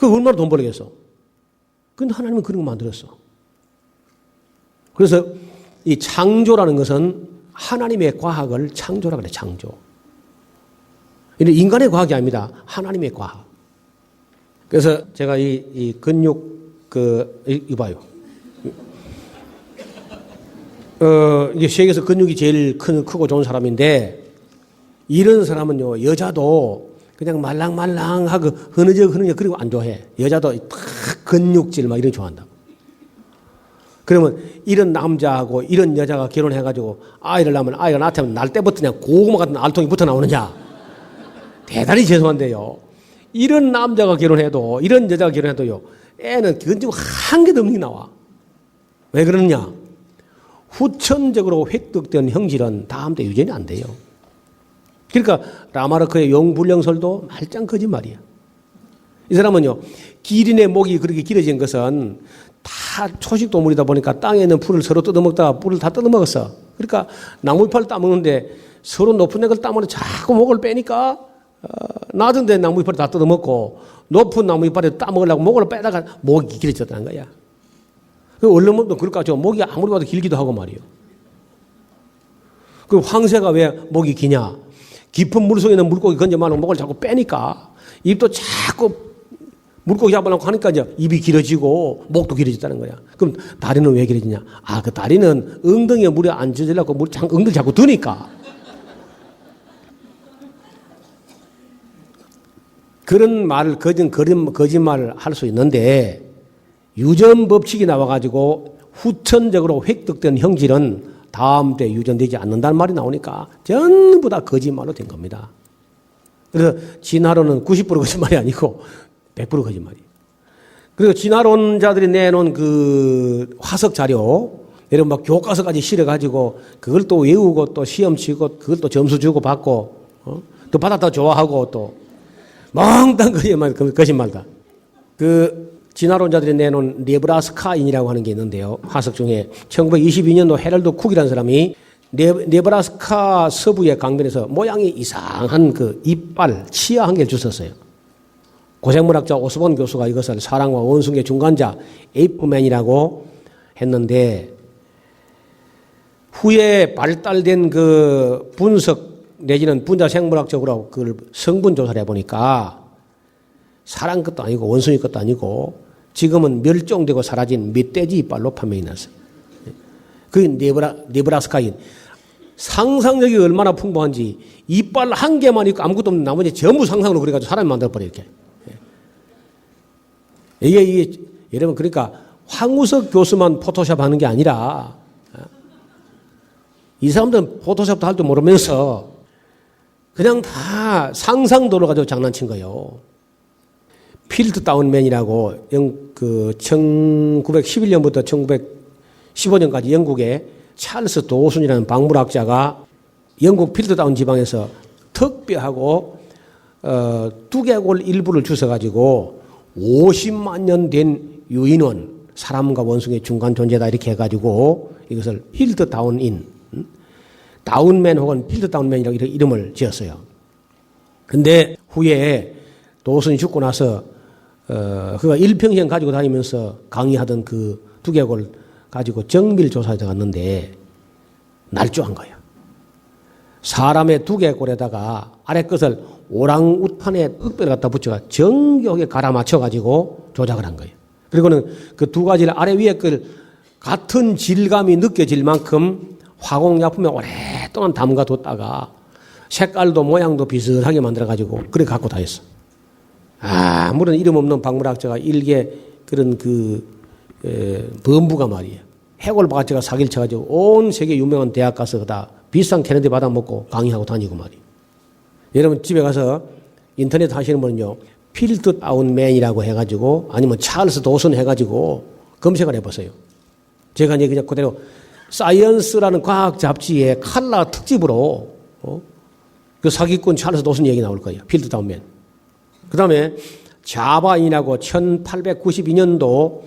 그 얼마나 돈 벌겠어? 근데 하나님은 그런 거 만들었어. 그래서 이 창조라는 것은 하나님의 과학을 창조라고 그래, 창조. 이는 인간의 과학이 아닙니다. 하나님의 과학. 그래서 제가 이 근육, 이봐요. 이게 세계에서 근육이 제일 크고 좋은 사람인데, 이런 사람은요, 여자도 그냥 말랑말랑하고 흐느적 그리고 안 좋아해. 여자도 탁 근육질 막 이런 거 좋아한다. 그러면 이런 남자하고 이런 여자가 결혼해가지고 아이를 낳으면 아이가 낳다면 날 때부터 그냥 고구마 같은 알통이 붙어 나오느냐. 대단히 죄송한데요. 이런 남자가 결혼해도 이런 여자가 결혼해도요. 애는 근육 한 개도 없는 게 나와. 왜 그러느냐. 후천적으로 획득된 형질은 다음 때 유전이 안 돼요. 그러니까 라마르크의 용불령설도 말짱 거짓말이야. 이 사람은요. 기린의 목이 그렇게 길어진 것은 다 초식동물이다 보니까 땅에 있는 풀을 서로 뜯어먹다가 뿔을 다 뜯어먹었어. 그러니까 나무잎을 따먹는데 서로 높은 애를 따먹는 자꾸 목을 빼니까 낮은 데 나무잎을 다 뜯어먹고 높은 나무잎을 따먹으려고 목을 빼다가 목이 길어졌다는 거야. 그 원래도 그럴까 죠. 목이 아무리 봐도 길기도 하고 말이요. 그 황새가 왜 목이 기냐? 깊은 물속에 있는 물고기 건져마는 목을 자꾸 빼니까 입도 자꾸 물고기 잡으려고 하니까 이제 입이 길어지고 목도 길어졌다는 거야. 그럼 다리는 왜 길어지냐? 그 다리는 엉덩이에 물에 안 젖으려고 엉덩이 자꾸 드니까. 그런 말을, 거짓말을 할 수 있는데 유전 법칙이 나와가지고 후천적으로 획득된 형질은 다음 때 유전되지 않는다는 말이 나오니까 전부 다 거짓말로 된 겁니다. 그래서 진화론은 90% 거짓말이 아니고 100% 거짓말이에요. 그리고 진화론자들이 내놓은 그 화석 자료, 여러분 막 교과서까지 실어가지고 그걸 또 외우고 또 시험 치고 그걸 또 점수 주고 받고, 또 받았다 좋아하고 또 멍땅 거짓말다. 그 진화론자들이 내놓은 네브라스카인이라고 하는 게 있는데요. 화석 중에 1922년도 헤럴드 쿡이라는 사람이 네브라스카 서부의 강변에서 모양이 이상한 그 이빨, 치아 한 개를 주웠어요. 고생물학자 오스본 교수가 이것을 사랑과 원숭이의 중간자 에이프맨이라고 했는데 후에 발달된 그 분석 내지는 분자 생물학적으로 그걸 성분 조사를 해보니까 사람 것도 아니고 원숭이 것도 아니고 지금은 멸종되고 사라진 멧돼지 이빨로 판명이 났어요. 그게 네브라스카인. 상상력이 얼마나 풍부한지 이빨 한 개만 있고 아무것도 없는 나머지 전부 상상으로 그래가지고 사람이 만들어버려 이렇게. 이게 여러분 그러니까 황우석 교수만 포토샵 하는 게 아니라 이 사람들은 포토샵도 할 줄 모르면서 그냥 다 상상도로 가지고 장난친 거예요. 필드다운맨이라고 1911년부터 1915년까지 영국의 찰스 도슨이라는 박물학자가 영국 필드다운 지방에서 턱뼈하고 두개골 일부를 주워가지고 50만 년 된 유인원, 사람과 원숭이의 중간 존재다 이렇게 해가지고 이것을 필드다운인, 다운맨 혹은 필드다운맨이라고 이름을 지었어요. 근데 후에 도슨이 죽고 나서 그가 일평생 가지고 다니면서 강의하던 그 두개골 가지고 정밀조사에 들어갔는데 날조한 거야. 사람의 두개골에다가 아래 것을 오랑우탄의 흑뼈를 갖다 붙여가 정교하게 갈아 맞춰가지고 조작을 한 거예요. 그리고는 그 두 가지를 아래 위에 걸 같은 질감이 느껴질 만큼 화공약품에 오랫동안 담가뒀다가 색깔도 모양도 비슷하게 만들어가지고 그래 갖고 다녔어. 물론 이름 없는 박물학자가 일개 그런 범부가 말이에요. 해골박쥐가 사기를 쳐가지고 온 세계 유명한 대학 가서 다 비싼 케네디 받아먹고 강의하고 다니고 말이에요. 여러분 집에 가서 인터넷 하시는 분은요. 필드다운맨이라고 해가지고 아니면 찰스 도슨 해가지고 검색을 해보세요. 제가 이제 그냥 그대로 사이언스라는 과학 잡지의 칼라 특집으로 그 사기꾼 찰스 도슨 얘기 나올 거예요. 필드다운맨. 그 다음에 자바인이라고 1892년도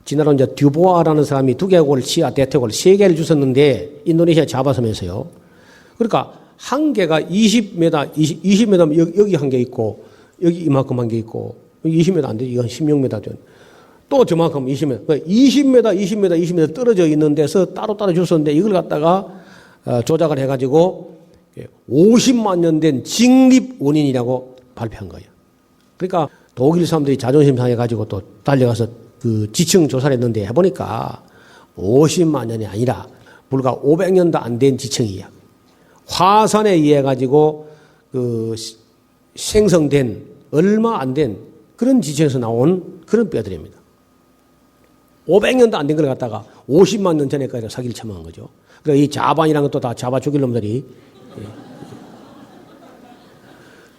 진화론자 듀보아라는 사람이 두개골, 치아, 대퇴골 3개를 주웠는데 인도네시아 자바섬에서요. 그러니까 한 개가 20m, 20m면 여기 한 개 있고 여기 이만큼 한 개 있고 20m 안 되지. 이건 16m 전. 또 저만큼 20m. 20m 떨어져 있는 데서 따로 줄 섰는데 이걸 갖다가 조작을 해가지고 50만 년 된 직립 원인이라고 발표한 거예요. 그러니까 독일 사람들이 자존심 상해가지고 또 달려가서 그 지층 조사를 했는데 해보니까 50만 년이 아니라 불과 500년도 안 된 지층이야. 화산에 의해 가지고 그 생성된 얼마 안 된 그런 지층에서 나온 그런 뼈들입니다. 500년도 안 된 걸 갖다가 50만 년 전에까지 사기를 쳐먹은 거죠. 그러니까 이 자반이라는 것도 다 자바 죽일 놈들이.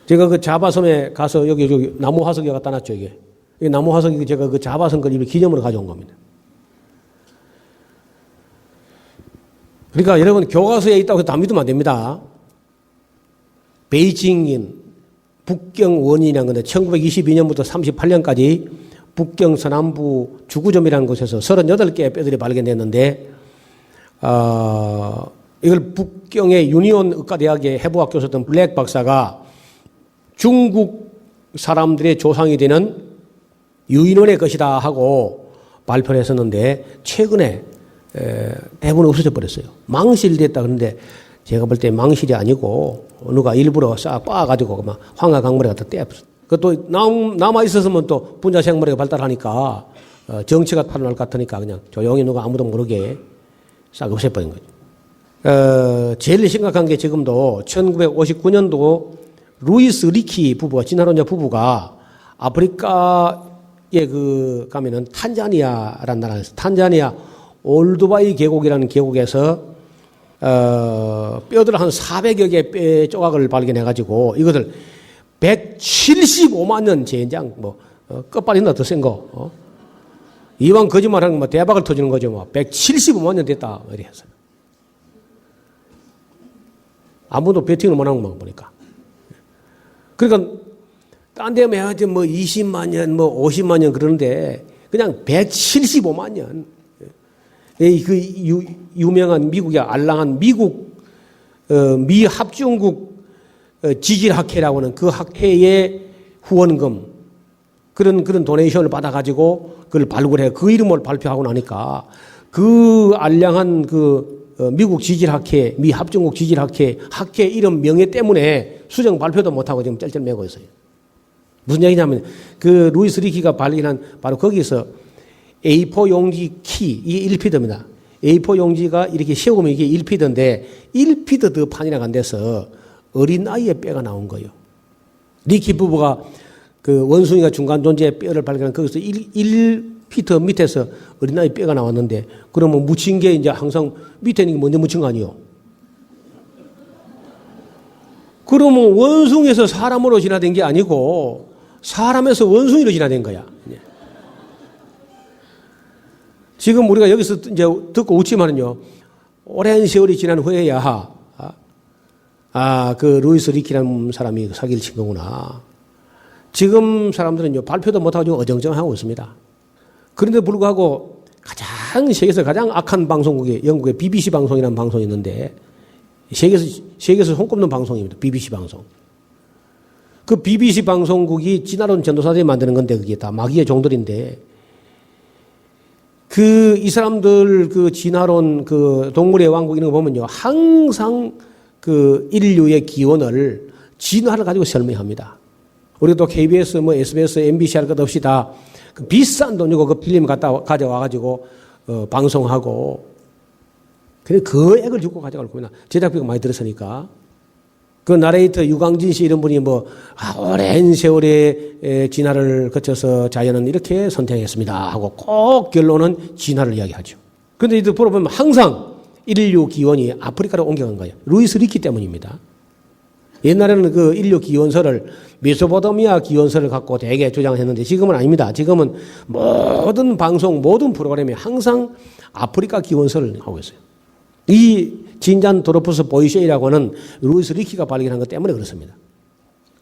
제가 그 자바섬에 가서 여기 나무 화석이 갖다 놨죠, 이게. 이 나무 화석이 제가 그 자바섬 걸 기념으로 가져온 겁니다. 그러니까 여러분 교과서에 있다고 해서 다 믿으면 안 됩니다. 베이징인 북경 원인이라는 건데 1922년부터 38년까지 북경 서남부 주구점이라는 곳에서 38개의 뼈들이 발견됐는데 이걸 북경의 유니온 의과대학의 해부학 교수였던 블랙 박사가 중국 사람들의 조상이 되는 유인원의 것이다 하고 발표를 했었는데 최근에 대부분 없어져 버렸어요. 망실됐다 그러는데 제가 볼 때 망실이 아니고 누가 일부러 싹 빻아가지고 막 황하 강물에 갖다 떼었어요. 그것도 남아 있었으면 또 분자 생물학이 발달하니까 정치가 탈날 것 같으니까 그냥 조용히 누가 아무도 모르게 싹 없애버린 거죠. 제일 심각한 게 지금도 1959년도 루이스 리키 부부가 진화론자 부부가 아프리카에 가면은 탄자니아라는 나라에서 탄자니아 올드바이 계곡이라는 계곡에서 뼈들 한 400여 개 뼈 조각을 발견해가지고 이것을 175만 년 젠장 끝발이나 더 센 거. 이왕 거짓말하는 거 대박을 터지는 거죠. 175만 년 됐다 이렇게 했어요. 아무도 배팅을 못 하는 거 보니까. 그러니까 딴 데면 해야지 20만 년, 50만 년 그러는데 그냥 175만 년. 그 유명한 미국의 알랑한 미국 미합중국 지질학회라고 하는 그 학회의 후원금 그런 도네이션을 받아가지고 그걸 발굴해 그 이름을 발표하고 나니까 그 알량한 미국 지질학회 미합중국 지질학회 학회 이름 명예 때문에 수정 발표도 못하고 지금 쩔쩔매고 있어요. 무슨 얘기냐면 그 루이스 리키가 발견한 바로 거기서 A4 용지 키, 이게 1피드입니다. A4 용지가 이렇게 세우면 이게 1피드인데 1피드 더 판이나 안 돼서 어린 아이의 뼈가 나온 거예요. 리키 부부가 그 원숭이가 중간 존재의 뼈를 발견한 거기서 1피트 밑에서 어린 아이 뼈가 나왔는데 그러면 묻힌 게 이제 항상 밑에 있는 게 먼저 묻힌 거 아니에요? 그러면 원숭이에서 사람으로 진화된 게 아니고 사람에서 원숭이로 진화된 거야. 지금 우리가 여기서 이제 듣고 웃지만은요, 오랜 세월이 지난 후에야, 그 루이스 리키라는 사람이 사기를 친 거구나. 지금 사람들은요, 발표도 못하고 지금 어정쩡하고 있습니다. 그런데 불구하고 세계에서 가장 악한 방송국이 영국의 BBC 방송이라는 방송이 있는데, 세계에서 손꼽는 방송입니다. BBC 방송. 그 BBC 방송국이 진화론 전도사들이 만드는 건데, 그게 다 마귀의 종들인데, 이 사람들 진화론 동물의 왕국 이런 거 보면요. 항상 인류의 기원을 진화를 가지고 설명합니다. 우리가 또 KBS, SBS, MBC 할 것 없이 다 비싼 돈 주고 그 필름 가져와가지고, 방송하고. 그래, 그 액을 주고 가져갈 겁니다. 제작비가 많이 들었으니까. 그 나레이터 유광진 씨 이런 분이 오랜 세월의 진화를 거쳐서 자연은 이렇게 선택했습니다 하고 꼭 결론은 진화를 이야기하죠. 그런데 이들 보면 항상 인류 기원이 아프리카로 옮겨간 거예요. 루이스 리키 때문입니다. 옛날에는 그 인류 기원설을 메소포타미아 기원설을 갖고 되게 주장했는데 지금은 아닙니다. 지금은 모든 방송, 모든 프로그램이 항상 아프리카 기원설을 하고 있어요. 이 진잔 도로푸스 보이쉐이라고 하는 루이스 리키가 발견한 것 때문에 그렇습니다.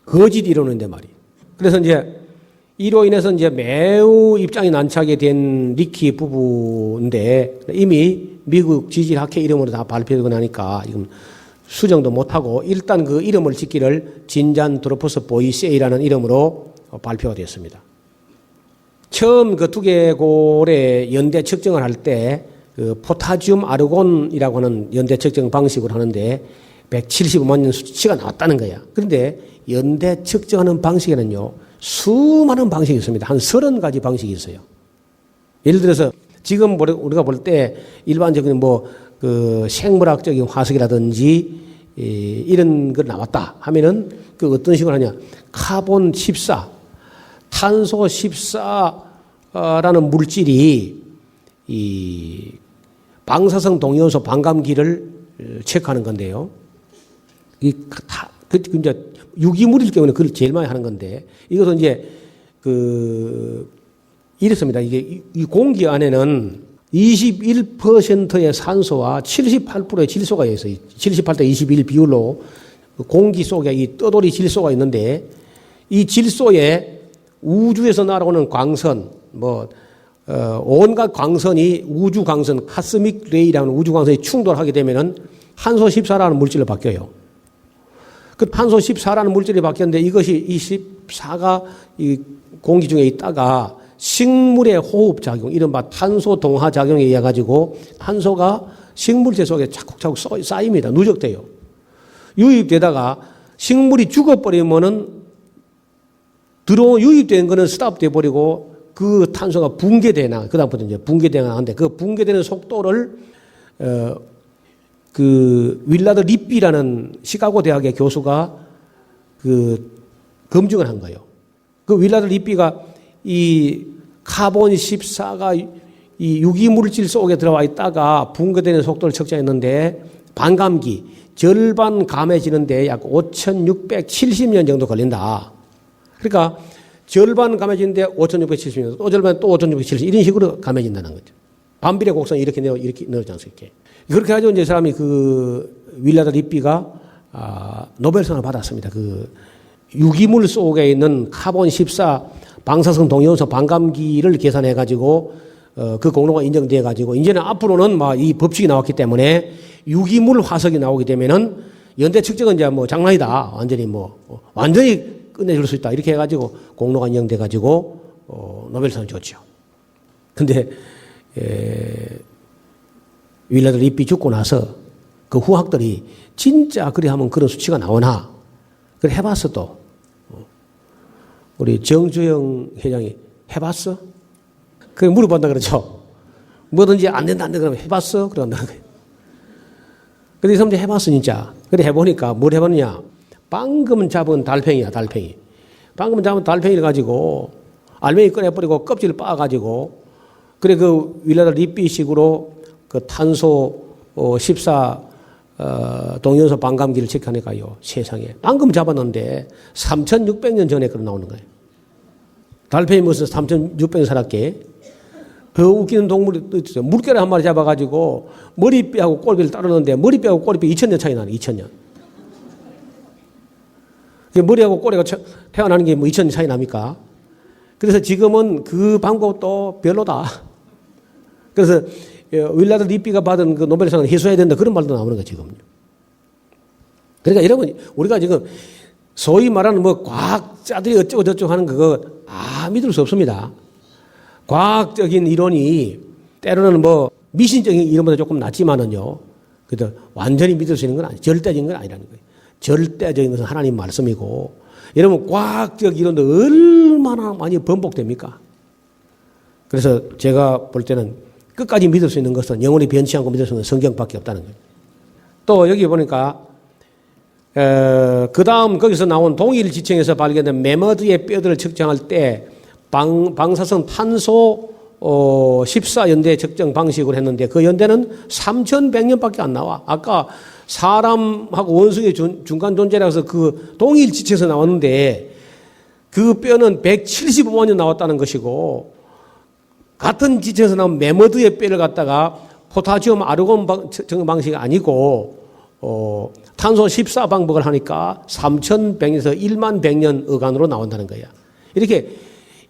거짓 이론인데 말이에요. 그래서 이로 인해서 매우 입장이 난처하게 된 리키 부부인데 이미 미국 지질학회 이름으로 다 발표되고 나니까 지금 수정도 못하고 일단 그 이름을 짓기를 진잔 도로푸스 보이쉐이라는 이름으로 발표가 됐습니다. 처음 그 두개골의 연대 측정을 할 때 그 포타지움 아르곤이라고 하는 연대 측정 방식으로 하는데 175만 년 수치가 나왔다는 거야. 그런데 연대 측정하는 방식에는요, 수많은 방식이 있습니다. 한 30가지 방식이 있어요. 예를 들어서 지금 우리가 볼 때 일반적인 그 생물학적인 화석이라든지 이런 걸 나왔다 하면은 그 어떤 식으로 하냐. 카본 14, 탄소 14라는 물질이 이 방사성 동위원소 반감기를 체크하는 건데요. 이제 유기물일 경우는 그걸 제일 많이 하는 건데 이것은 이제 이렇습니다. 이게 이 공기 안에는 21%의 산소와 78%의 질소가 있어요. 78대 21 비율로 공기 속에 이 떠돌이 질소가 있는데 이 질소에 우주에서 날아오는 광선, 온갖 광선이 우주 광선, 카스믹 레이라는 우주 광선이 충돌하게 되면은 탄소 14라는 물질로 바뀌어요. 그 탄소 14라는 물질이 바뀌었는데 이것이 24가 이 공기 중에 있다가 식물의 호흡 작용, 이른바 탄소 동화 작용에 의해 가지고 탄소가 식물체 속에 차곡차곡 쌓입니다. 누적돼요. 유입되다가 식물이 죽어버리면은 유입된 거는 스탑돼 버리고 그 탄소가 붕괴되나, 그다음부터 이제 붕괴되나 하는데 그 붕괴되는 속도를 그 윌라드 리삐라는 시카고 대학의 교수가 검증을 한 거예요. 그 윌라드 리삐가 이 카본 14가 이 유기물질 속에 들어와 있다가 붕괴되는 속도를 측정했는데 반감기, 절반 감해지는데 약 5,670년 정도 걸린다. 그러니까 절반 감해지는데 5,670년, 또 절반 또 5,670년 이런 식으로 감해진다는 거죠. 반비례 곡선을 이렇게 넣지 않습니까? 그렇게 해가지고 이제 사람이 그 윌라드 리삐가 노벨상을 받았습니다. 그 유기물 속에 있는 카본 14 방사성 동위원소 반감기를 계산해가지고 그 공로가 인정돼가지고 이제는 앞으로는 이 법칙이 나왔기 때문에 유기물 화석이 나오게 되면은 연대 측정은 이제 장난이다. 완전히 끝내줄 수 있다. 이렇게 해가지고 공로가 인정돼가지고 노벨상을 줬죠. 근데 윌라드 리삐 죽고 나서 그 후학들이 진짜 그래 하면 그런 수치가 나오나? 그래 해봤어 또. 우리 정주영 회장이 해봤어? 그래 물어본다 그러죠. 뭐든지 안 된다 그러면 해봤어? 그런다는 거예요. 근데 이 사람들이 해봤어 진짜. 근데 해보니까 뭘 해봤느냐? 방금 잡은 달팽이야 달팽이. 방금 잡은 달팽이를 가지고 알맹이 꺼내버리고 껍질을 빻아가지고 그래 그 윌라드 리삐식으로 그 탄소 14 동위원소 반감기를 체크하니까요. 세상에. 방금 잡았는데 3,600년 전에 그런 나오는 거예요. 달팽이 무슨 3,600년 살았게. 더 웃기는 동물이 또 있어요. 물개를 한 마리 잡아가지고 머리뼈하고 꼬리뼈를 따르는데 머리뼈하고 꼬리뼈 2,000년 차이 나네. 2,000년. 머리하고 꼬리가 태어나는 게 2,000년 차이 납니까? 그래서 지금은 그 방법도 별로다. 그래서 윌라드 리삐가 받은 그 노벨상을 희소해야 된다. 그런 말도 나오는 거예요, 지금. 그러니까 여러분, 우리가 지금 소위 말하는 과학자들이 어쩌고저쩌고 하는 그거 믿을 수 없습니다. 과학적인 이론이 때로는 미신적인 이론보다 조금 낫지만은요. 그래도 완전히 믿을 수 있는 건 아니에요. 절대적인 건 아니라는 거예요. 절대적인 것은 하나님 말씀이고 여러분 과학적 이론도 얼마나 많이 번복됩니까? 그래서 제가 볼 때는 끝까지 믿을 수 있는 것은 영원히 변치 않고 믿을 수 있는 성경밖에 없다는 거예요. 또 여기 보니까 그 다음 거기서 나온 동일 지층에서 발견된 매머드의 뼈들을 측정할 때 방사성 탄소 14연대 측정 방식으로 했는데 그 연대는 3,100년밖에 안 나와. 아까 사람하고 원숭이 중간 존재라서 그 동일 지층에서 나왔는데 그 뼈는 175만 년 나왔다는 것이고 같은 지층에서 나온 매머드의 뼈를 갖다가 포타지움 아르곤 측정 방식이 아니고 탄소 14 방법을 하니까 3,100년에서 1만 100년 어간으로 나온다는 거야. 이렇게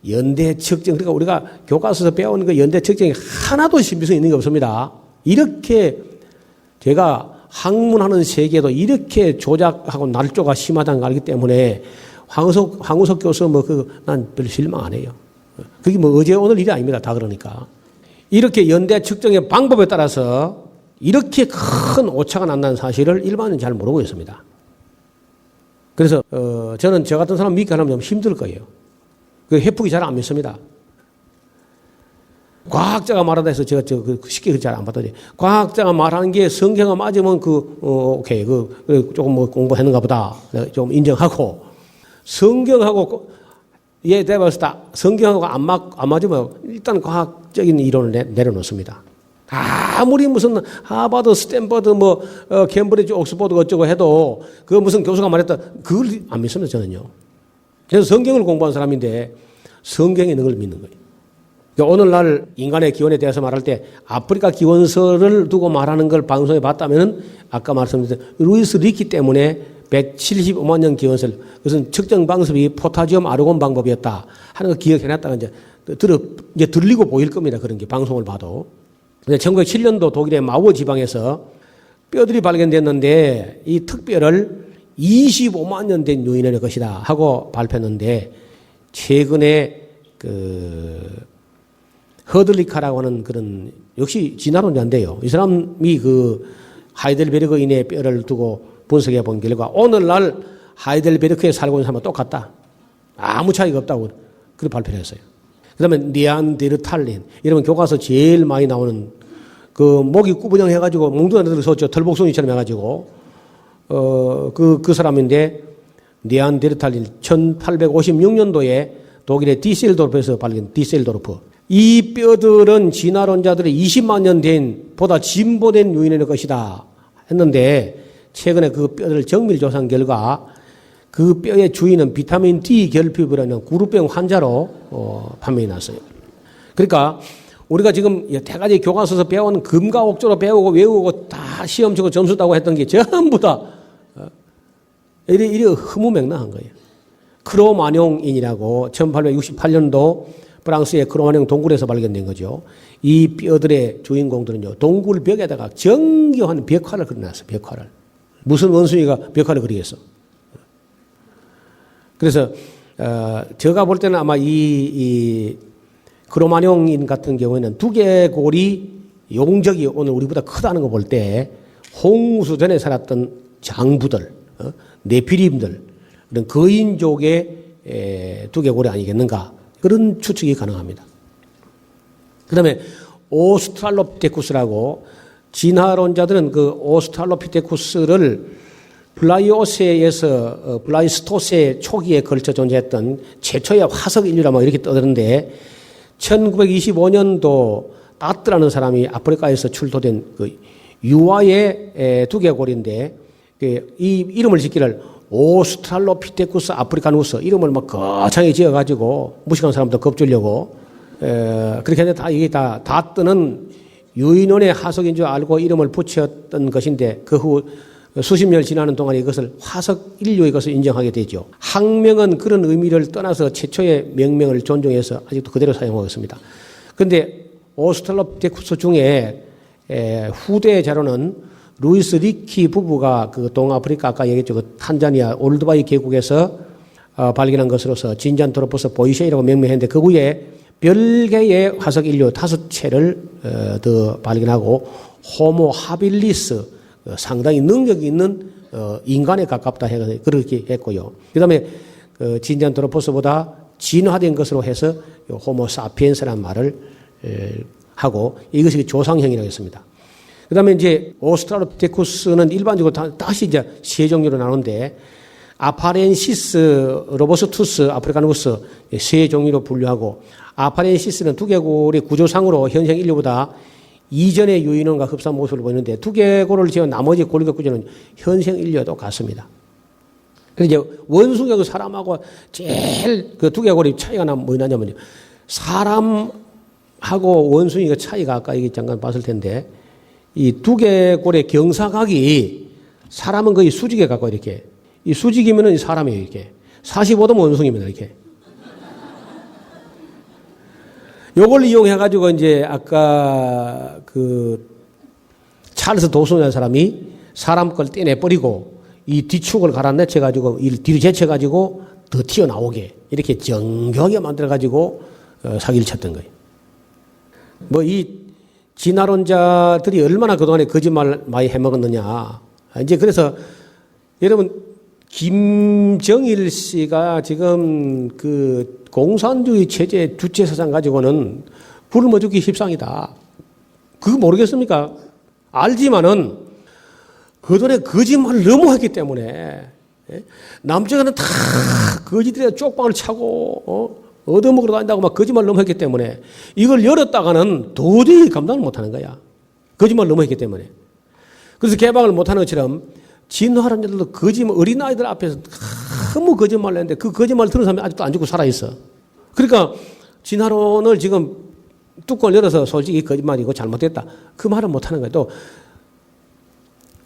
연대 측정, 그러니까 우리가 교과서에서 배우는 그 연대 측정이 하나도 신빙성이 있는 게 없습니다. 이렇게 제가 학문하는 세계도 이렇게 조작하고 날조가 심하다는 걸 알기 때문에 황우석 교수 난 별로 실망 안 해요. 그게 뭐 어제 오늘 일이 아닙니다. 다 그러니까. 이렇게 연대 측정의 방법에 따라서 이렇게 큰 오차가 난다는 사실을 일반인은 잘 모르고 있습니다. 그래서 저는 저 같은 사람 믿게 하려면 좀 힘들 거예요. 그 해프기 잘 안 믿습니다. 과학자가 말하다 해서 제가 쉽게 잘 안 받아들여요. 과학자가 말하는 게 성경과 맞으면 오케이. 조금 뭐 공부했는가 보다. 좀 인정하고, 성경하고, 예, 대봐서 다 성경하고 안 맞으면 일단 과학적인 이론을 내려놓습니다. 아무리 무슨 하버드, 스탠퍼드, 캠브리지, 옥스퍼드 어쩌고 해도 그 무슨 교수가 말했다. 그걸 안 믿습니다, 저는요. 그래서 성경을 공부한 사람인데 성경에 있는 걸 믿는 거예요. 오늘날 인간의 기원에 대해서 말할 때 아프리카 기원서를 두고 말하는 걸 방송에 봤다면 아까 말씀드린 루이스 리키 때문에 175만 년 기원서를 그것은 측정 방법이 포타지움 아르곤 방법이었다 하는 거 기억해놨다가 이제 들리고 보일 겁니다. 그런 게 방송을 봐도. 근데 1907년도 독일의 마우 지방에서 뼈들이 발견됐는데 이 턱뼈를 25만 년 된 유인원의 것이다 하고 발표했는데 최근에 허들리카라고 하는 그런 역시 진화론자인데요. 이 사람이 하이델베르크인의 뼈를 두고 분석해 본 결과 오늘날 하이델베르크에 살고 있는 사람과 똑같다. 아무 차이가 없다고 그렇게 발표를 했어요. 그 다음에 니안데르탈린. 여러분 교과서 제일 많이 나오는 목이 구부정 해가지고 몽둥이를 썼죠. 털복숭이처럼 해가지고 그 사람인데 니안데르탈린 1856년도에 독일의 디셀도르프에서 발견 디셀도르프. 이 뼈들은 진화론자들의 20만 년 된 보다 진보된 유인원의 것이다 했는데 최근에 그 뼈들을 정밀 조사한 결과 그 뼈의 주인은 비타민 D 결핍이라는 구루병 환자로 판명이 났어요. 그러니까 우리가 지금 여태 가지 교과서에서 배운 금과 옥조로 배우고 외우고 다 시험 치고 점수 따고 했던 게 전부 다 이리 허무맹랑한 거예요. 크로마뇽인이라고 1868년도 프랑스의 크로마뇽 동굴에서 발견된 거죠. 이 뼈들의 주인공들은요, 동굴 벽에다가 정교한 벽화를 그려놨어요. 벽화를. 무슨 원숭이가 벽화를 그리겠어? 그래서 제가 볼 때는 아마 이 크로마뇽인 같은 경우에는 두개골이 용적이 오늘 우리보다 크다는 거 볼 때 홍수 전에 살았던 장부들, 네피림들, 그런 거인족의 두개골이 아니겠는가 그런 추측이 가능합니다. 그 다음에 오스트랄로피테쿠스라고 진화론자들은 그 오스트랄로피테쿠스를 플라이스토세 초기에 걸쳐 존재했던 최초의 화석 인류라 이렇게 떠드는데 1925년도 따트라는 사람이 아프리카에서 출토된 유아의 두개골인데 이 이름을 짓기를 오스트랄로피테쿠스 아프리카누스 이름을 막 거창하게 지어가지고 무식한 사람도 겁주려고 그렇게 했는데 이게 다 뜨는 유인원의 화석인 줄 알고 이름을 붙였던 것인데 그 후 수십 년 지나는 동안에 이것을 화석 인류의 것을 인정하게 되죠. 학명은 그런 의미를 떠나서 최초의 명명을 존중해서 아직도 그대로 사용하고 있습니다. 그런데 오스트랄로피테쿠스 중에 후대 자료는 루이스 리키 부부가 그 동아프리카 아까 얘기했죠. 그 탄자니아 올드바이 계곡에서 발견한 것으로서 진잔토로포스 보이셰이라고 명명했는데 그 후에 별개의 화석 인류 5채를 더 발견하고 호모 하빌리스 상당히 능력이 있는 인간에 가깝다 해서 그렇게 했고요. 그 다음에 진잔토로포스보다 진화된 것으로 해서 호모 사피엔스라는 말을 하고 이것이 조상형이라고 했습니다. 그 다음에 이제 오스트랄로피테쿠스는 일반적으로 다시 이제 세 종류로 나누는데 아파렌시스, 로버스투스, 아프리카누스 세 종류로 분류하고 아파렌시스는 두개골의 구조상으로 현생 인류보다 이전의 유인원과 흡사한 모습을 보이는데 두개골을 지은 나머지 골격 구조는 현생 인류와 똑같습니다. 그래서 이제 원숭이하고 사람하고 제일 그 두개골의 차이가 뭐냐면요. 사람하고 원숭이가 차이가 아까 이게 잠깐 봤을 텐데 이 두개골의 경사각이 사람은 거의 수직에 가까워 이렇게. 이 수직이면은 사람이에요, 이렇게. 45도면 원숭이입니다, 이렇게. 요걸 이용해가지고 이제 아까 그 찰스 도슨이라는 사람이 사람 걸 떼내버리고 이 뒤축을 갈아내쳐가지고 이 뒤로 제쳐가지고 더 튀어나오게 이렇게 정교하게 만들어가지고 사기를 쳤던 거예요. 뭐 이 진화론자들이 얼마나 그동안에 거짓말 많이 해먹었느냐. 이제 그래서 여러분 김정일 씨가 지금 그 공산주의 체제 주체 사상 가지고는 굶어 죽기 십상이다. 그거 모르겠습니까? 알지만은 그동안에 거짓말을 너무 했기 때문에 남쪽에는 다 거지들이 쪽방을 차고 얻어먹으러 다닌다고 막 거짓말 너무 했기 때문에 이걸 열었다가는 도저히 감당을 못하는 거야. 거짓말 너무 했기 때문에. 그래서 개방을 못하는 것처럼 진화론자들도 거짓말, 어린아이들 앞에서 너무 거짓말을 했는데 그 거짓말을 들은 사람이 아직도 안 죽고 살아있어. 그러니까 진화론을 지금 뚜껑을 열어서 솔직히 거짓말이고 잘못됐다. 그 말은 못하는 거야. 또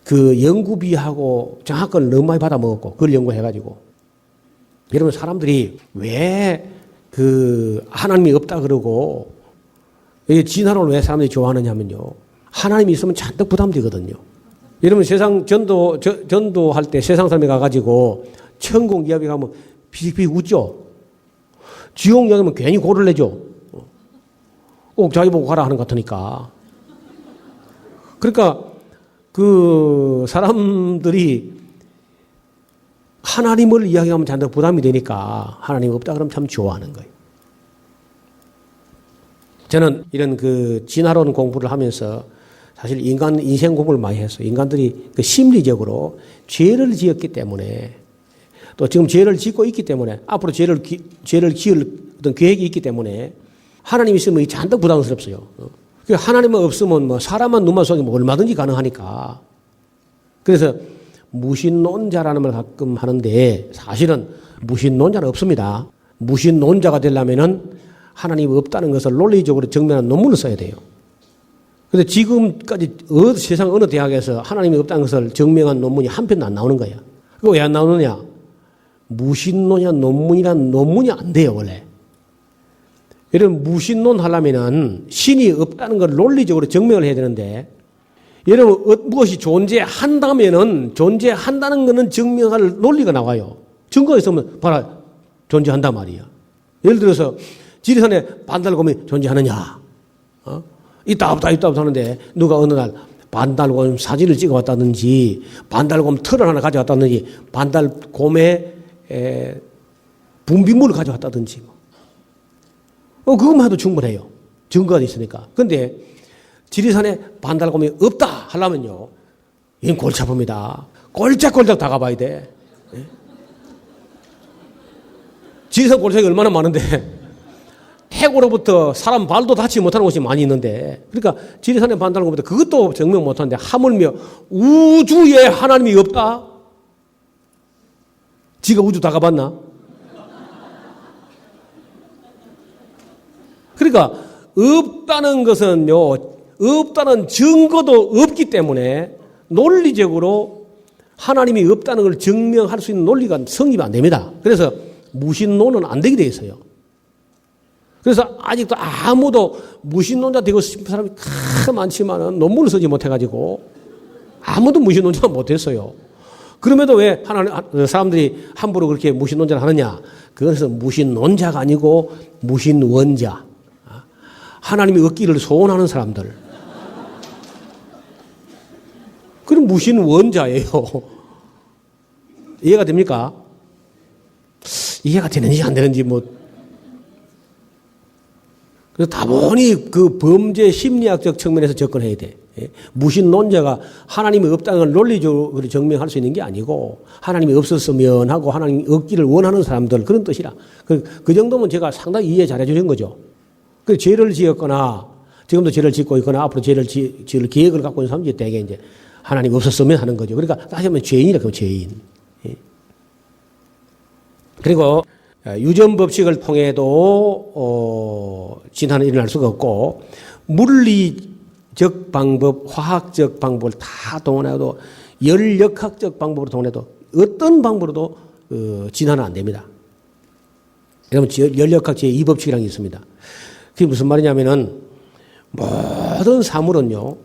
그 연구비하고 장학금을 너무 많이 받아먹었고 그걸 연구해가지고 여러분 사람들이 왜 그 하나님이 없다 그러고 진화론을 왜 사람들이 좋아하느냐면요. 하나님이 있으면 잔뜩 부담되거든요. 여러분 세상 전도할 때 세상 사람이 가가지고 천국 이야기 가면 비빅 웃죠. 지옥 이야기하면 괜히 고를 내죠. 꼭 자기 보고 가라 하는 것 같으니까. 그러니까 그 사람들이 하나님을 이야기하면 잔뜩 부담이 되니까 하나님 없다 그러면 참 좋아하는 거예요. 저는 이런 그 진화론 공부를 하면서 사실 인생 공부를 많이 했어요. 인간들이 그 심리적으로 죄를 지었기 때문에 또 지금 죄를 짓고 있기 때문에 앞으로 죄를 지을 어떤 계획이 있기 때문에 하나님이 있으면 잔뜩 부담스럽어요. 하나님은 없으면 뭐 사람만 눈만 속이면 얼마든지 가능하니까. 그래서 무신론자라는 말 가끔 하는데 사실은 무신론자는 없습니다. 무신론자가 되려면은 하나님이 없다는 것을 논리적으로 증명한 논문을 써야 돼요. 그런데 지금까지 세상 어느 대학에서 하나님이 없다는 것을 증명한 논문이 한 편도 안 나오는 거야. 그거 왜 안 나오느냐? 무신론이나 논문이란 논문이 안 돼요, 원래. 여러분, 무신론 하려면은 신이 없다는 걸 논리적으로 증명을 해야 되는데, 여러분, 무엇이 존재한다면은 존재한다는 것은 증명할 논리가 나와요. 증거가 있으면 봐라, 존재한단 말이야. 예를 들어서 지리산에 반달곰이 존재하느냐? 있다 없다 하는데 누가 어느 날 반달곰 사진을 찍어왔다든지 반달곰 털을 하나 가져왔다든지 반달곰의 분비물을 가져왔다든지 그것만 해도 충분해요. 증거가 있으니까. 그런데 지리산에 반달곰이 없다 하려면요, 이건 골치 아픕니다. 꼴짝꼴짝 다가봐야 돼. 지리산 골짜기 얼마나 많은데 해고로부터 사람 발도 닿지 못하는 곳이 많이 있는데, 그러니까 지리산에 반달곰보다 그것도 증명 못하는데 하물며 우주에 하나님이 없다? 지가 우주 다 가봤나? 그러니까 없다는 것은요, 없다는 증거도 없기 때문에 논리적으로 하나님이 없다는 걸 증명할 수 있는 논리가 성립이 안 됩니다. 그래서 무신론은 안 되게 돼 있어요. 그래서 아직도 아무도 무신론자 되고 싶은 사람이 많지만은 논문을 쓰지 못해가지고 아무도 무신론자 못했어요. 그럼에도 왜 사람들이 함부로 그렇게 무신론자를 하느냐? 그것은 무신론자가 아니고 무신원자. 하나님이 없기를 소원하는 사람들. 그럼 무신원자예요. 이해가 됩니까? 이해가 되는지 안 되는지 그래서 다분히 그 범죄 심리학적 측면에서 접근해야 돼. 무신론자가 하나님이 없다는 걸 논리적으로 증명할 수 있는 게 아니고 하나님이 없었으면 하고 하나님이 없기를 원하는 사람들, 그런 뜻이라. 그 정도면 제가 상당히 이해 잘해 주신 거죠. 그 죄를 지었거나 지금도 죄를 짓고 있거나 앞으로 죄를 지을 계획을 갖고 있는 사람들이 대개 이제 하나님 없었으면 하는 거죠. 그러니까 다시 하면 죄인이라고 하면 죄인. 그리고 유전 법칙을 통해도 진화는 일어날 수가 없고, 물리적 방법, 화학적 방법을 다 동원해도, 열역학적 방법으로 동원해도 어떤 방법으로도 진화는 안 됩니다. 여러분, 열역학 제2법칙이라는 게 있습니다. 그게 무슨 말이냐면은 모든 사물은요,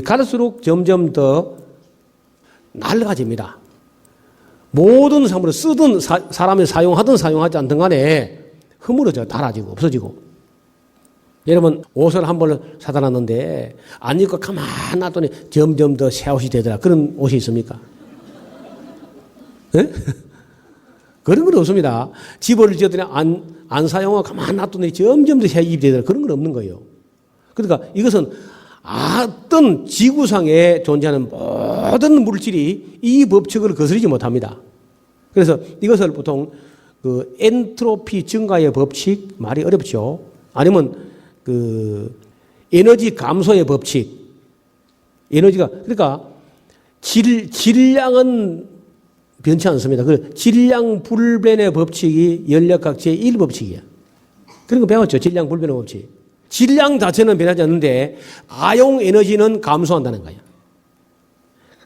갈수록 점점 더 낡아집니다. 모든 사물을 쓰든 사람이 사용하든 사용하지 않든 간에 흐물어져, 닳아지고 없어지고. 여러분 옷을 한 벌 사다 놨는데 안 입고 가만 놔뒀더니 점점 더 새 옷이 되더라. 그런 옷이 있습니까? 네? 그런 건 없습니다. 집을 지었더니 안 사용하고 가만 놔뒀더니 점점 더 새 입이 되더라. 그런 건 없는 거예요. 그러니까 이것은 어떤 지구상에 존재하는 모든 물질이 이 법칙을 거스르지 못합니다. 그래서 이것을 보통 그 엔트로피 증가의 법칙, 말이 어렵죠. 아니면 그 에너지 감소의 법칙. 에너지가 그러니까 질량은 변치 않습니다. 그 질량 불변의 법칙이 연력학 제1법칙이에요. 그런 거 배웠죠. 질량 불변의 법칙. 질량 자체는 변하지 않는데 가용 에너지는 감소한다는 거예요.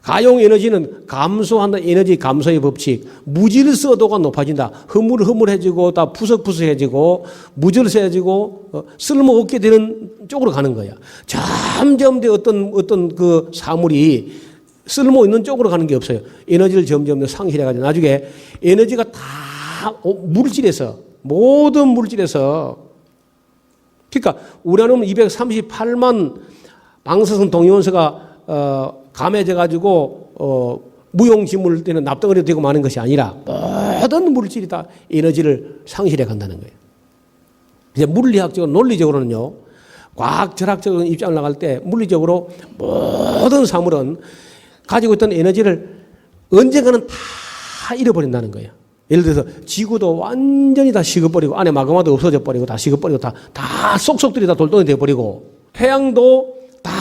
가용 에너지는 감소한다. 에너지 감소의 법칙. 무질서도가 높아진다. 흐물흐물해지고 다 푸석푸석해지고 무질서해지고 쓸모없게 되는 쪽으로 가는 거야. 점점 어떤 그 사물이 쓸모 있는 쪽으로 가는 게 없어요. 에너지를 점점 더 상실해가지고 나중에 에너지가 다 물질에서 모든 물질에서 그러니까 우라늄 238만 방사성 동위원소가 감해져 가지고 무용지물 때는 납덩어리 되고 마는 것이 아니라 모든 물질이 다 에너지를 상실해 간다는 거예요. 이제 물리학적으로 논리적으로는요. 과학 철학적인 입장을 나갈 때 물리적으로 모든 사물은 가지고 있던 에너지를 언젠가는 다 잃어버린다는 거예요. 예를 들어서 지구도 완전히 다 식어버리고 안에 마그마도 없어져 버리고 다 식어버리고 다 쏙쏙들이 다 돌덩이 되어버리고 태양도 다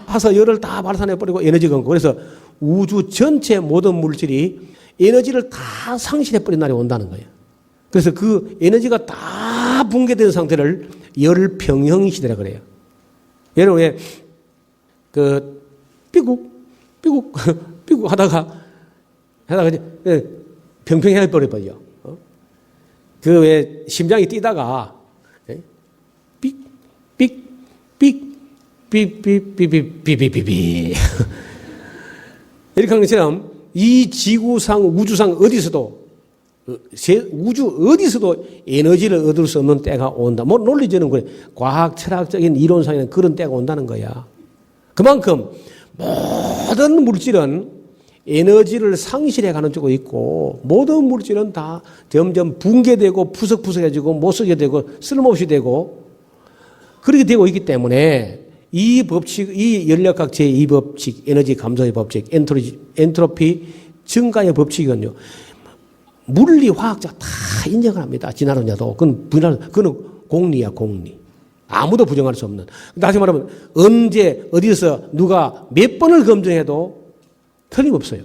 파서 열을 다 발산해버리고 에너지가 없고 그래서 우주 전체 모든 물질이 에너지를 다 상실해버린 날이 온다는 거예요. 그래서 그 에너지가 다 붕괴된 상태를 열평형 시대라 그래요. 여러분 왜 그 삐국 하다가 이제 평평해 버려버려. 그 왜 심장이 뛰다가 삑삑삑삑삑삑삑삑삑 이렇게 하는 것처럼 이 지구상 우주상 어디서도 우주 어디서도 에너지를 얻을 수 없는 때가 온다. 뭐 논리적인 그래. 과학 철학적인 이론상에는 그런 때가 온다는 거야. 그만큼 모든 물질은 에너지를 상실해가는 쪽도 있고 모든 물질은 다 점점 붕괴되고 푸석푸석해지고 못쓰게 되고 쓸모없이 되고 그렇게 되고 있기 때문에 이 법칙, 이 연력학 제2법칙, 에너지 감소의 법칙, 엔트로피 증가의 법칙이거든요. 물리 화학자 다 인정을 합니다. 진화론자도. 그건 공리야, 공리. 아무도 부정할 수 없는. 다시 말하면 언제 어디서 누가 몇 번을 검증해도 틀림없어요.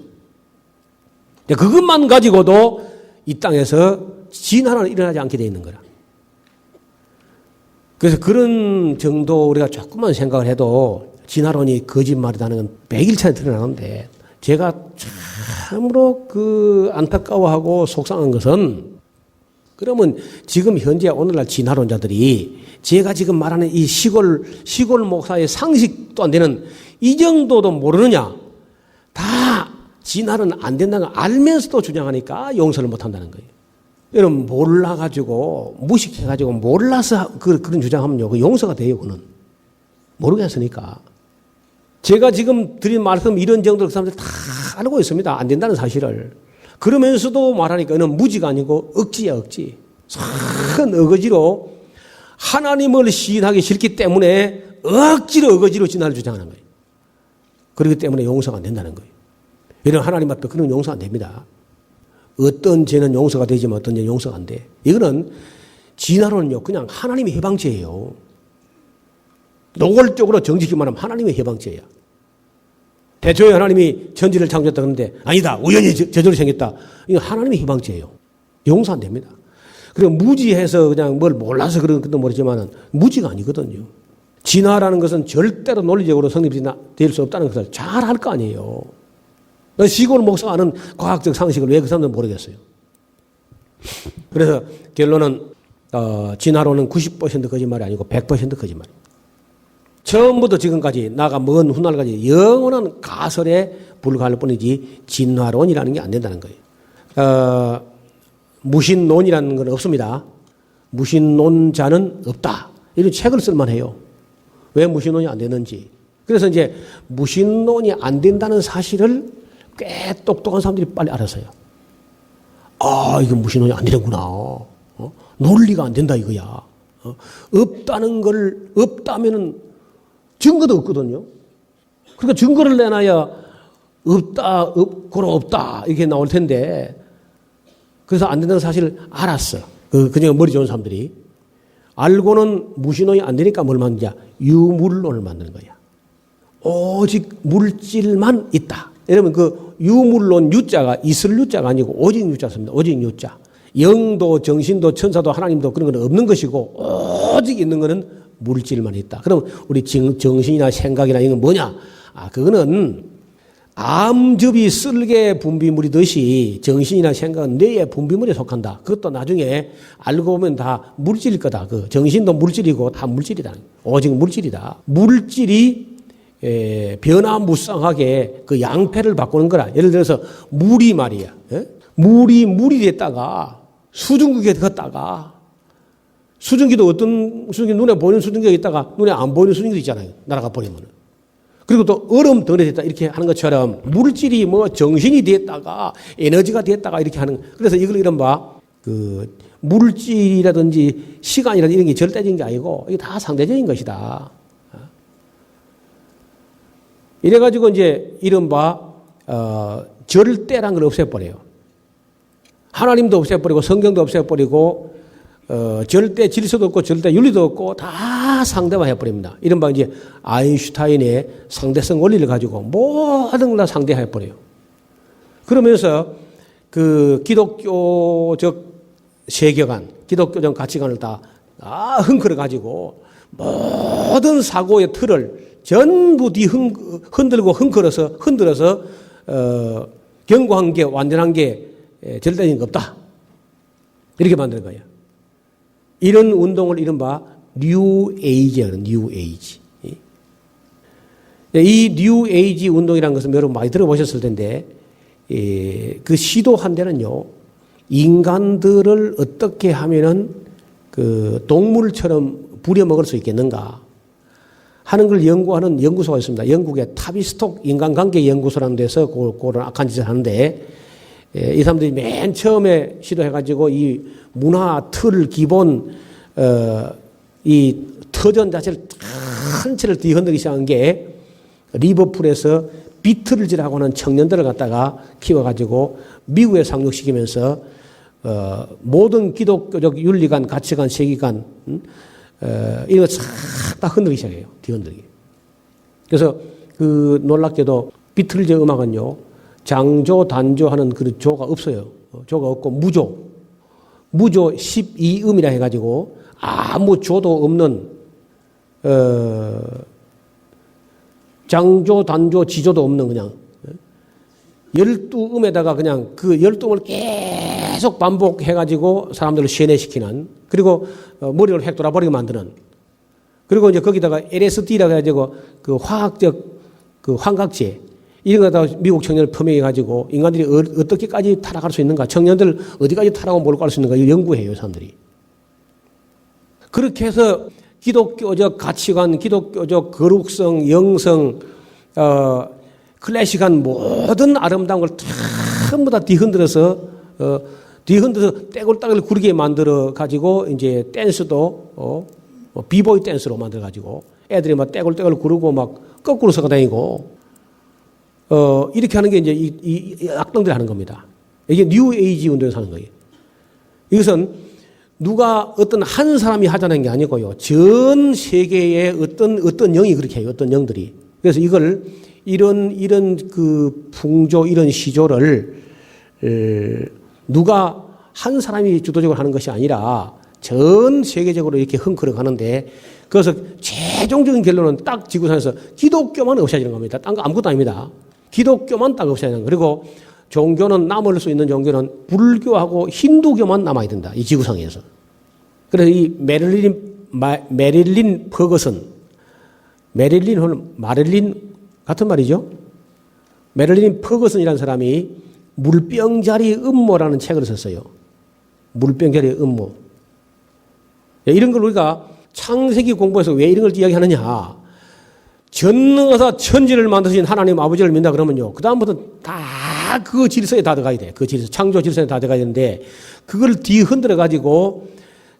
그것만 가지고도 이 땅에서 진화는 일어나지 않게 되어 있는 거라. 그래서 그런 정도 우리가 조금만 생각을 해도 진화론이 거짓말이라는 건 100일차에 드러나는데 제가 참으로 안타까워하고 속상한 것은 그러면 지금 현재 오늘날 진화론자들이 제가 지금 말하는 이 시골 목사의 상식도 안 되는 이 정도도 모르느냐? 다 진화는 안 된다는 걸 알면서도 주장하니까 용서를 못 한다는 거예요. 여러분 몰라가지고 무식해가지고 몰라서 그런 주장하면요. 그 용서가 돼요. 그는 모르겠으니까. 제가 지금 드린 말씀 이런 정도로 그 사람들 다 알고 있습니다. 안 된다는 사실을. 그러면서도 말하니까 이는 무지가 아니고 억지야 억지. 큰 어거지로 하나님을 시인하기 싫기 때문에 억지로 어거지로 진화를 주장하는 거예요. 그렇기 때문에 용서가 안 된다는 거예요. 이런 하나님 앞에 그런 용서 안 됩니다. 어떤 죄는 용서가 되지만 어떤 죄는 용서가 안 돼. 이거는 진화론은요. 그냥 하나님의 해방죄예요. 노골적으로 정직히 말하면 하나님의 해방죄야. 대초에 하나님이 천지를 창조했다 그러는데 아니다. 우연히 저절로 생겼다. 이거 하나님의 해방죄예요. 용서 안 됩니다. 그리고 무지해서 그냥 뭘 몰라서 그런 것도 모르지만 무지가 아니거든요. 진화라는 것은 절대로 논리적으로 성립될 수 없다는 것을 잘 알 거 아니에요. 시골 목사가 아는 과학적 상식을 왜 그 사람들은 모르겠어요. 그래서 결론은 진화론은 90% 거짓말이 아니고 100% 거짓말입니다. 처음부터 지금까지 나가 먼 훗날까지 영원한 가설에 불과할 뿐이지 진화론이라는 게 안 된다는 거예요. 무신론이라는 건 없습니다. 무신론자는 없다. 이런 책을 쓸만해요. 왜 무신론이 안 되는지. 그래서 이제 무신론이 안 된다는 사실을 꽤 똑똑한 사람들이 빨리 알았어요. 아, 이거 무신론이 안 되는구나. 논리가 안 된다 이거야. 없다는 걸 없다면은 증거도 없거든요. 그러니까 증거를 내놔야 없다, 없고로 없다 이렇게 나올 텐데 그래서 안 된다는 사실을 알았어. 그냥 머리 좋은 사람들이 알고는 무신론이 안 되니까 뭘 만드냐? 유물론을 만드는 거야. 오직 물질만 있다. 여러분 그 유물론 유자가 있을 유자가 아니고 오직 유자입니다. 오직 유자. 영도 정신도 천사도 하나님도 그런 건 없는 것이고 오직 있는 것은 물질만 있다. 그럼 우리 정신이나 생각이나 이건 뭐냐? 그거는 암즙이 쓸개 분비물이듯이 정신이나 생각은 뇌의 분비물에 속한다. 그것도 나중에 알고 보면 다 물질일 거다. 그 정신도 물질이고 다 물질이다. 오직 물질이다. 물질이 변화무쌍하게 그 양패를 바꾸는 거라. 예를 들어서 물이 말이야. 물이 됐다가 수증기에 걷다가 수증기도 어떤 수증기 눈에 보이는 수증기가 있다가 눈에 안 보이는 수증기도 있잖아요. 날아가 버리면. 그리고 또 얼음 덩어리 됐다 이렇게 하는 것처럼 물질이 뭐 정신이 됐다가 에너지가 됐다가 이렇게 하는. 그래서 이걸 이른바 그 물질이라든지 시간이라든지 이런 게 절대적인 게 아니고 이게 다 상대적인 것이다. 이래가지고 이제 이른바 절대란 걸 없애버려요. 하나님도 없애버리고 성경도 없애버리고 절대 질서도 없고 절대 윤리도 없고 다 상대화해버립니다. 이른바 이제 아인슈타인의 상대성 원리를 가지고 모든 걸 다 상대해버려요. 그러면서 그 기독교적 세계관, 기독교적 가치관을 다 흔들어가지고 모든 사고의 틀을 전부 흔들고 흔들어서 견고한 게 완전한 게 절대적인 게 없다. 이렇게 만드는 거예요. 이런 운동을 이른바 뉴에이지라는 뉴에이지. 이 뉴에이지 운동이라는 것은 여러분 많이 들어보셨을 텐데 그 시도한 데는요. 인간들을 어떻게 하면은 그 동물처럼 부려먹을 수 있겠는가 하는 걸 연구하는 연구소가 있습니다. 영국의 타비스톡 인간관계 연구소라는 데서 그런 악한 짓을 하는데 이 사람들이 맨 처음에 시도해가지고 이 문화 틀 기본 이 터전 자체를 전체를 뒤흔들기 시작한 게 리버풀에서 비틀즈라고 하는 청년들을 갖다가 키워가지고 미국에 상륙시키면서 모든 기독교적 윤리관, 가치관, 세계관 이런 거 싹 다 흔들기 시작해요. 뒤흔들기. 그래서 그 놀랍게도 비틀즈 음악은요. 장조, 단조 하는 그 조가 없어요. 조가 없고 무조 12음이라 해가지고 아무 조도 없는 장조, 단조, 지조도 없는 그냥 12음에다가 그냥 그 12음을 계속 반복해가지고 사람들을 세뇌시키는 그리고 머리를 획 돌아버리게 만드는 그리고 이제 거기다가 LSD라고 해가지고 그 화학적 그 환각제 이런 거 다 미국 청년을 표명해가지고 인간들이 어떻게까지 타락할 수 있는가 청년들 어디까지 타락하고 몰고 갈 수 있는가 연구해요 사람들이. 그렇게 해서 기독교적 가치관, 기독교적 거룩성, 영성, 클래식한 모든 아름다운 걸 전부 다 뒤흔들어서 떼굴떼굴 구르게 만들어 가지고 이제 댄스도 비보이 댄스로 만들어 가지고 애들이 막 떼굴떼굴 구르고 막 거꾸로 서가 다니고 이렇게 하는 게 이제 이 악당들이 하는 겁니다. 이게 뉴 에이지 운동에서 하는 거예요. 이것은 누가 어떤 한 사람이 하자는 게 아니고요. 전 세계의 어떤 영이 그렇게 해요. 어떤 영들이. 그래서 이걸 이런 그 풍조, 이런 시조를 누가 한 사람이 주도적으로 하는 것이 아니라 전 세계적으로 이렇게 흥크러 가는데 그래서 최종적인 결론은 딱 지구상에서 기독교만 없어지는 겁니다. 딴 거 아무것도 아닙니다. 기독교만 딱 없어지는 거예요. 그리고 종교는 남을 수 있는 종교는 불교하고 힌두교만 남아야 된다. 이 지구상에서. 그래서 이 메릴린 퍼거슨, 마릴린 같은 말이죠. 메릴린 퍼거슨이라는 사람이 물병자리 음모라는 책을 썼어요. 물병자리 음모. 이런 걸 우리가 창세기 공부에서 왜 이런 걸 이야기하느냐. 전능하사 천지를 만드신 하나님 아버지를 믿는다 그러면요. 그다음부터 다 그 질서에 다 들어가야 돼. 그 질서, 창조 질서에 다 들어가야 되는데 그걸 뒤흔들어 가지고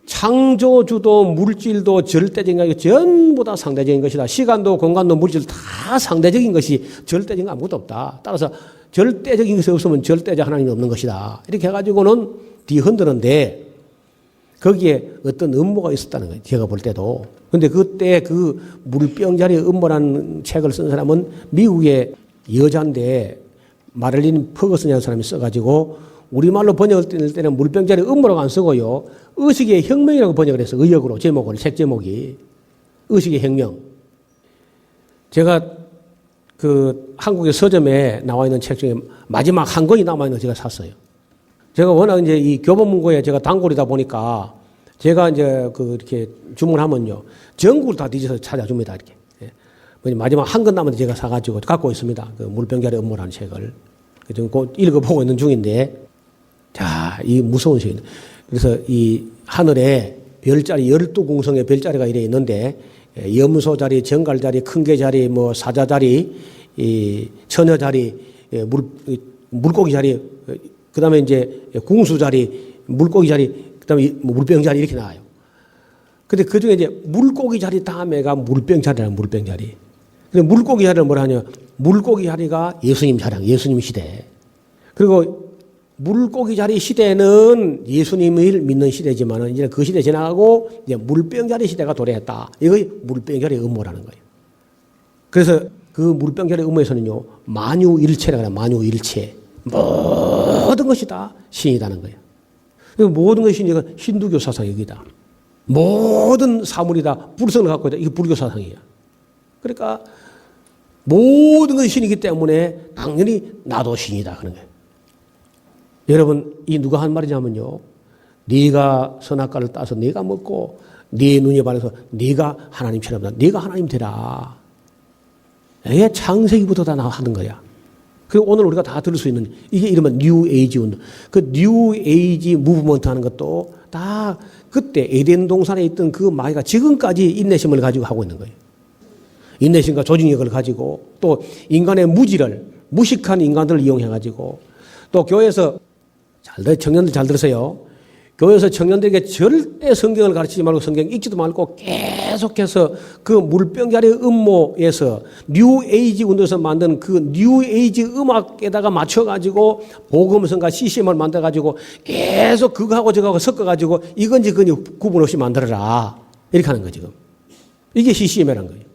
창조주도 물질도 절대적인 거 전부 다 상대적인 것이다. 시간도 공간도 물질도 다 상대적인 것이 절대적인 거 아무것도 없다. 따라서 절대적인 것이 없으면 절대적 하나님이 없는 것이다. 이렇게 해가지고는 뒤흔드는데 거기에 어떤 음모가 있었다는 거예요. 제가 볼 때도. 근데 그때 그 물병자리의 음모라는 책을 쓴 사람은 미국의 여자인데 마를린 퍼거슨이라는 사람이 써가지고 우리말로 번역할 때는 물병자리 음모라고 안 쓰고요. 의식의 혁명이라고 번역을 했어. 의역으로 제목을, 책 제목이. 의식의 혁명. 제가 그 한국의 서점에 나와 있는 책 중에 마지막 한 권이 남아 있는 거 제가 샀어요. 제가 워낙 이제 이 교보문고에 제가 단골이다 보니까 제가 이제 그 이렇게 주문하면요. 전국을 다 뒤져서 찾아줍니다. 이렇게. 마지막 한 권 남았는데 제가 사가지고 갖고 있습니다. 그 물병자리 음모라는 책을. 지금 곧 읽어보고 있는 중인데, 자, 이 무서운 책입니다. 그래서 이 하늘에 별자리, 12궁성의 별자리가 이래 있는데, 염소자리, 정갈자리, 큰개자리, 뭐 사자자리, 이 처녀자리, 물고기자리, 그 다음에 이제 궁수자리, 물고기자리, 그 다음에 물병자리 이렇게 나와요. 근데 그 중에 이제 물고기자리 다음에가 물병자리라는 물병자리. 근데 물고기자리를 뭐라 하냐. 물고기자리가 예수님 자랑, 예수님 시대. 그리고 물고기자리 시대는 예수님을 믿는 시대지만은 이제 그 시대 지나가고 이제 물병자리 시대가 도래했다. 이거 물병자리 음모라는 거예요. 그래서 그 물병자리 음모에서는요, 만유일체라고 해요. 만유일체. 모든 것이 다 신이라는 거예요. 모든 것이 신이가 힌두교 사상이다. 모든 사물이 다 불성을 갖고 있다. 이게 불교 사상이에요. 그러니까 모든 것이 신이기 때문에 당연히 나도 신이다 하는 거예요. 여러분, 이 누가 한 말이냐면요. 네가 선악과를 따서 네가 먹고 네 눈에 반해서 네가 하나님처럼 네가 하나님 되라. 이게 창세기부터 다 하는 거야. 그리고 오늘 우리가 다 들을 수 있는 이게 이른바 뉴 에이지 운동. 그 뉴 에이지 무브먼트 하는 것도 다 그때 에덴 동산에 있던 그 마귀가 지금까지 인내심을 가지고 하고 있는 거예요. 인내심과 조직력을 가지고 또 인간의 무지를 무식한 인간들을 이용해 가지고 또 교회에서 청년들 잘 들으세요. 교회에서 청년들에게 절대 성경을 가르치지 말고 성경 읽지도 말고 계속해서 그 물병자리 음모에서 뉴 에이지 운동에서 만든 그 뉴 에이지 음악에다가 맞춰가지고 복음성과 CCM을 만들어가지고 계속 그거하고 저거하고 섞어가지고 이건지 그건지 구분 없이 만들어라. 이렇게 하는 거예요, 지금. 이게 CCM이라는 거예요.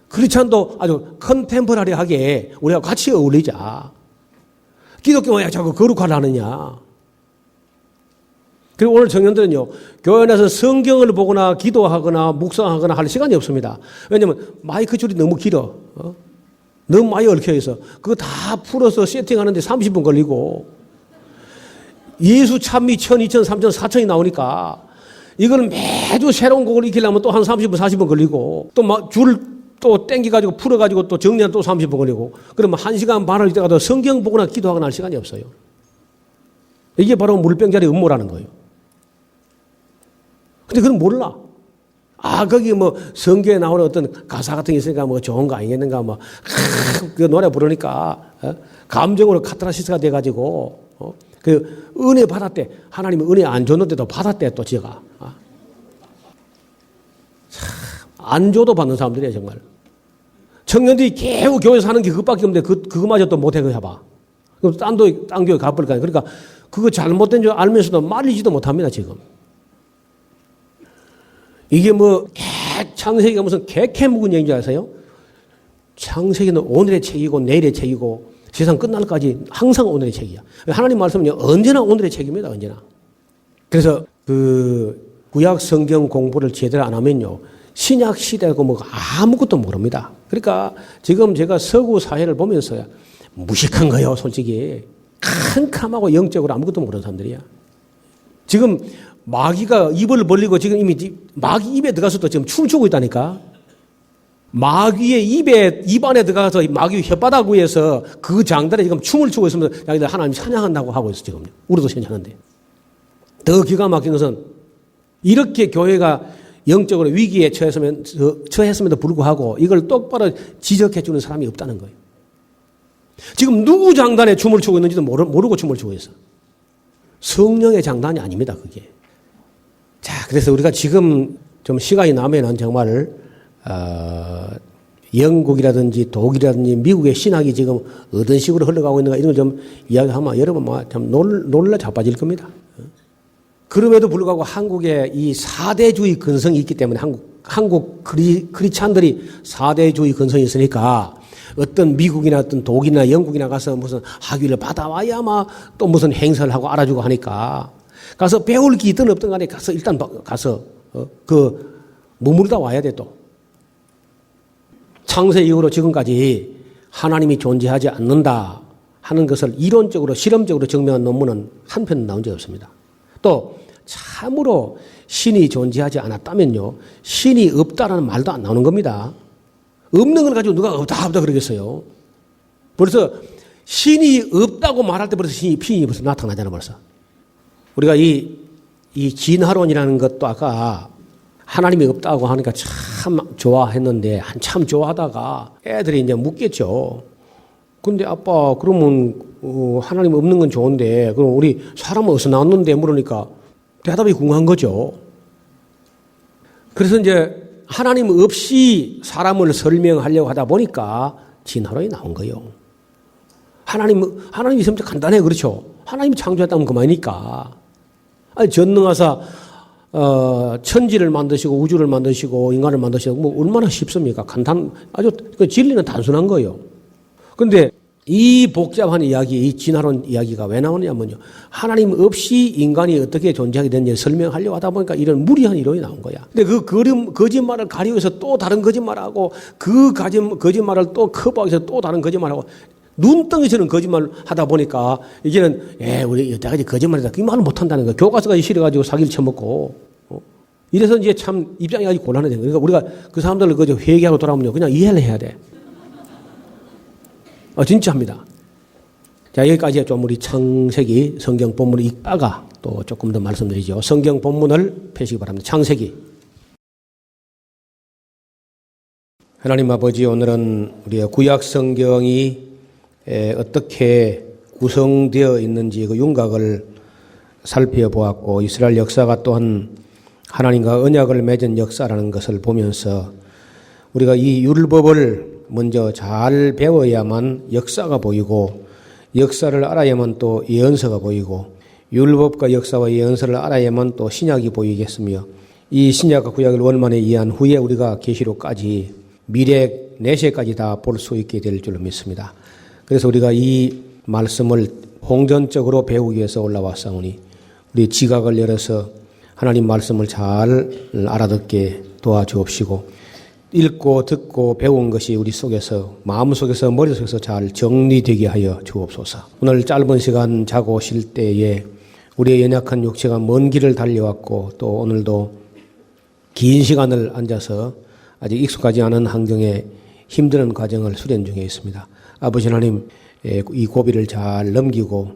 크리스찬도 아주 컨템퍼러리하게 우리가 같이 어울리자. 기독교 왜 자꾸 거룩하려느냐. 그리고 오늘 청년들은요, 교회 안에서 성경을 보거나 기도하거나 묵상하거나 할 시간이 없습니다. 왜냐하면 마이크 줄이 너무 길어. 너무 많이 얽혀 있어. 그거 다 풀어서 세팅하는데 30분 걸리고 예수 찬미 1000, 2000, 3000, 4000이 나오니까 이걸 매주 새로운 곡을 익히려면 또 한 30분, 40분 걸리고 또 막 줄 또 땡겨가지고 풀어가지고 또 정리하면 또 30분 걸리고 그러면 1시간 반을 있다가도 성경 보거나 기도하거나 할 시간이 없어요. 이게 바로 물병자리 음모라는 거예요. 근데 그건 몰라. 아, 거기 뭐 성경에 나오는 어떤 가사 같은 게 있으니까 뭐 좋은 거 아니겠는가 뭐, 그 노래 부르니까, 감정으로 카타르시스가 돼가지고, 그 은혜 받았대. 하나님은 은혜 안 줬는데도 받았대, 또 지가. 안 줘도 받는 사람들이야, 정말. 청년들이 계속 교회에서 하는 게 그것밖에 없는데 그거마저 또 못해, 그거 해봐. 그럼 딴 교회 가버릴 거 아니야. 그러니까 그거 잘못된 줄 알면서도 말리지도 못합니다, 지금. 이게 뭐, 창세기가 무슨 개캐 묵은 얘기인 줄 아세요? 창세기는 오늘의 책이고 내일의 책이고 세상 끝날까지 항상 오늘의 책이야. 하나님 말씀은 언제나 오늘의 책입니다, 언제나. 그래서 그 구약 성경 공부를 제대로 안 하면요. 신약 시대고 뭐 아무것도 모릅니다. 그러니까 지금 제가 서구 사회를 보면서요. 무식한 거예요, 솔직히. 캄캄하고 영적으로 아무것도 모르는 사람들이야. 지금 마귀가 입을 벌리고 지금 이미 마귀 입에 들어가서도 지금 춤을 추고 있다니까. 마귀의 입 안에 들어가서 마귀 혓바닥 위에서 그 장단에 지금 춤을 추고 있으면서 자기들 하나님 찬양한다고 하고 있어, 지금. 우리도 찬양하는데. 더 기가 막힌 것은 이렇게 교회가 영적으로 위기에 처했음에도 불구하고 이걸 똑바로 지적해 주는 사람이 없다는 거예요. 지금 누구 장단에 춤을 추고 있는지도 모르고 춤을 추고 있어. 성령의 장단이 아닙니다, 그게. 자, 그래서 우리가 지금 좀 시간이 나면은 정말, 영국이라든지 독일이라든지 미국의 신학이 지금 어떤 식으로 흘러가고 있는가 이런 걸 좀 이야기하면 여러분 참 놀라 자빠질 겁니다. 그럼에도 불구하고 한국에 이 사대주의 근성이 있기 때문에 한국 크리스찬들이 사대주의 근성이 있으니까 어떤 미국이나 어떤 독일이나 영국이나 가서 무슨 학위를 받아와야 또 무슨 행사를 하고 알아주고 하니까 가서 배울 게 있든 없든 간에 가서 일단 가서 머무르다 와야 돼 또. 창세 이후로 지금까지 하나님이 존재하지 않는다 하는 것을 이론적으로 실험적으로 증명한 논문은 한 편 나온 적이 없습니다. 또 참으로 신이 존재하지 않았다면요, 신이 없다라는 말도 안 나오는 겁니다. 없는 걸 가지고 누가 없다 그러겠어요. 벌써 신이 없다고 말할 때 벌써 신이 벌써 나타나잖아 벌써. 우리가 이 진화론이라는 것도 아까 하나님이 없다고 하니까 참 좋아했는데 한참 좋아하다가 애들이 이제 묻겠죠. 근데 아빠 그러면 하나님 없는 건 좋은데 그럼 우리 사람은 어디서 나왔는데 물으니까 대답이 궁금한 거죠. 그래서 이제 하나님 없이 사람을 설명하려고 하다 보니까 진화론이 나온 거예요. 하나님이 있으면 간단해, 그렇죠? 하나님이 창조했다면 그만이니까. 아니, 전능하사 천지를 만드시고 우주를 만드시고 인간을 만드시고 뭐 얼마나 쉽습니까? 아주 진리는 단순한 거예요. 그런데 이 복잡한 이야기, 이 진화론 이야기가 왜 나오냐면요, 하나님 없이 인간이 어떻게 존재하게 됐는지 설명하려고 하다 보니까 이런 무리한 이론이 나온 거야. 근데 그 거짓말을 가리기 위해서 또 다른 거짓말하고 그 거짓말을 또 커버하기 위해서 또 다른 거짓말하고 눈덩이처럼 거짓말 하다 보니까 이제는 우리 여태까지 거짓말이다 그 말을 못한다는 거야. 교과서까지 실어가지고 사기를 쳐먹고 이래서 이제 참 입장이 아주 곤란해져. 그러니까 우리가 그 사람들을 그저 회개하고 돌아오면 그냥 이해를 해야 돼. 진짜입니다. 자, 여기까지 좀 우리 창세기 성경 본문을 읽다가 또 조금 더 말씀드리죠. 성경 본문을 펴시기 바랍니다. 창세기. 하나님 아버지, 오늘은 우리의 구약 성경이 어떻게 구성되어 있는지 그 윤곽을 살펴보았고, 이스라엘 역사가 또한 하나님과 언약을 맺은 역사라는 것을 보면서 우리가 이 율법을 먼저 잘 배워야만 역사가 보이고, 역사를 알아야만 또 예언서가 보이고, 율법과 역사와 예언서를 알아야만 또 신약이 보이겠으며, 이 신약과 구약을 원만히 이해한 후에 우리가 계시록까지 미래 내세까지 다 볼 수 있게 될 줄로 믿습니다. 그래서 우리가 이 말씀을 홍전적으로 배우기 위해서 올라왔사오니 우리 지각을 열어서 하나님 말씀을 잘 알아듣게 도와주옵시고, 읽고 듣고 배운 것이 우리 속에서, 마음속에서 머릿속에서 잘 정리되게 하여 주옵소서. 오늘 짧은 시간 자고 쉴 때에 우리의 연약한 육체가 먼 길을 달려왔고, 또 오늘도 긴 시간을 앉아서 아직 익숙하지 않은 환경에 힘드는 과정을 수련 중에 있습니다. 아버지 하나님, 이 고비를 잘 넘기고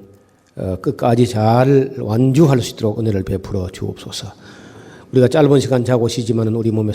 끝까지 잘 완주할 수 있도록 은혜를 베풀어 주옵소서. 우리가 짧은 시간 자고 쉬지만은 우리 몸에